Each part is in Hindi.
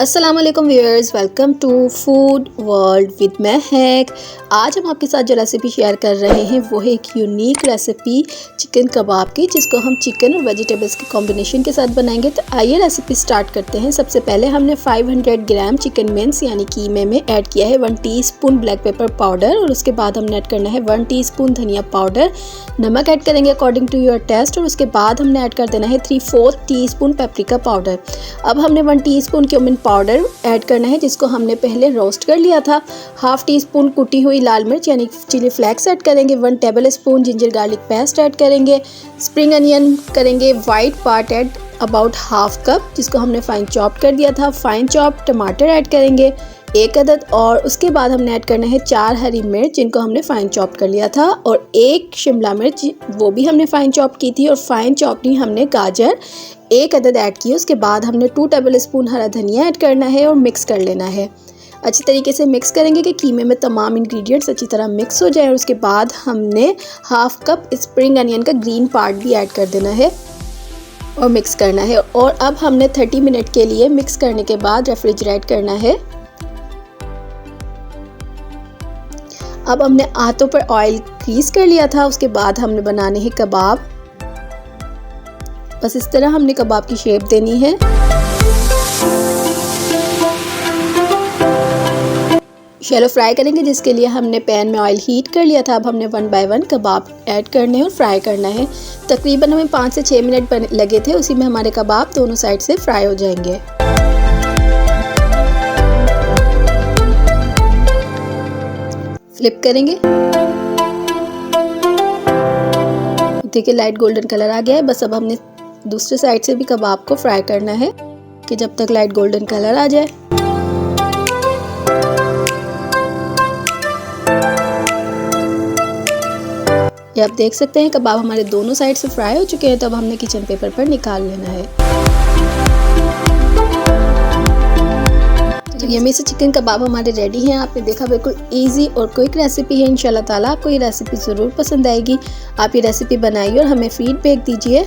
अस्सलाम वालेकुम viewers, welcome to food world with Mahak. आज हम आपके साथ जो रेसिपी शेयर कर रहे हैं वो है एक यूनिक रेसिपी चिकन कबाब की, जिसको हम चिकन और वेजिटेबल्स के कॉम्बिनेशन के साथ बनाएंगे। तो आइए रेसिपी स्टार्ट करते हैं। सबसे पहले हमने 500 ग्राम चिकन मिन्स यानी कीमे में ऐड किया है 1 टीस्पून ब्लैक पेपर पाउडर, और उसके बाद हमने ऐड करना है 1 टीस्पून धनिया पाउडर। नमक ऐड करेंगे अकॉर्डिंग टू योर टेस्ट, और उसके बाद हमने ऐड कर देना है 3/4 टीस्पून पेपरिका पाउडर। अब हमने 1 टीस्पून क्यूमिन पाउडर ऐड करना है, जिसको हमने पहले रोस्ट कर लिया था। 1/2 टीस्पून कुटी हुई लाल मिर्च यानी चिली फ्लेक्स ऐड करेंगे। 1 tablespoon ginger garlic paste add करेंगे। स्प्रिंग अनियन करेंगे white part add about 1/2 cup, जिसको हमने फाइन चॉप कर दिया था। फाइन चॉप टमाटर ऐड करेंगे 1 अदद, और उसके बाद हमने ऐड करना है 4 हरी मिर्च जिनको हमने फाइन चॉप कर लिया था, और 1 शिमला मिर्च वो भी हमने फाइन चॉप की थी, और फाइन चॉप नहीं हमने गाजर 1 अदद ऐड की। उसके बाद हमने 2 टेबलस्पून हरा धनिया ऐड करना है और मिक्स कर लेना है। अच्छी तरीके से मिक्स करेंगे कि कीमे में तमाम इंग्रेडिएंट्स अच्छी तरह मिक्स हो जाए। और उसके बाद हमने 1/2 कप स्प्रिंग अनियन का ग्रीन पार्ट भी ऐड कर देना है और मिक्स करना है। और अब हमने 30 मिनट के लिए मिक्स करने के बाद रेफ्रिजरेट करना है। अब हमने हाथों पर ऑयल ग्रीस कर लिया था। उसके बाद हमने बनाने हैं कबाब। बस इस तरह हमने कबाब की शेप देनी है। शैलो फ्राई करेंगे, जिसके लिए हमने पैन में ऑयल हीट कर लिया था। अब हमने 1 बाय 1 कबाब ऐड करने हैं और फ्राई करना है। तकरीबन हमें 5 से 6 मिनट लगे थे, उसी में हमारे कबाब दोनों साइड से फ्राई हो जाएंगे। फ्लिप करेंगे, देखिए लाइट गोल्डन कलर आ गया है। बस अब हमने दूसरे साइड से भी कबाब को फ्राई करना है कि जब तक लाइट गोल्डन कलर आ जाए। ये आप देख सकते हैं कबाब हमारे दोनों साइड से फ्राई हो चुके हैं। तो अब हमने किचन पेपर पर निकाल लेना है। तो यम्मी से चिकन कबाब हमारे रेडी हैं। आपने देखा बिल्कुल इजी और क्विक रेसिपी है। इंशाल्लाह ताला आपको ये रेसिपी ज़रूर पसंद आएगी। आप ये रेसिपी बनाइए और हमें फीडबैक दीजिए।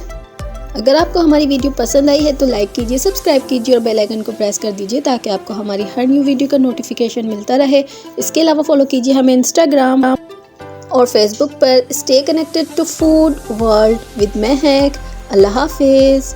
अगर आपको हमारी वीडियो पसंद आई है तो लाइक कीजिए, सब्सक्राइब कीजिए और बेल आइकन को प्रेस कर दीजिए, ताकि आपको हमारी हर न्यू वीडियो का नोटिफिकेशन मिलता रहे। इसके अलावा फॉलो कीजिए हमें इंस्टाग्राम और फेसबुक पर। Stay connected to food world with Mahak. अल्लाह हाफिज़।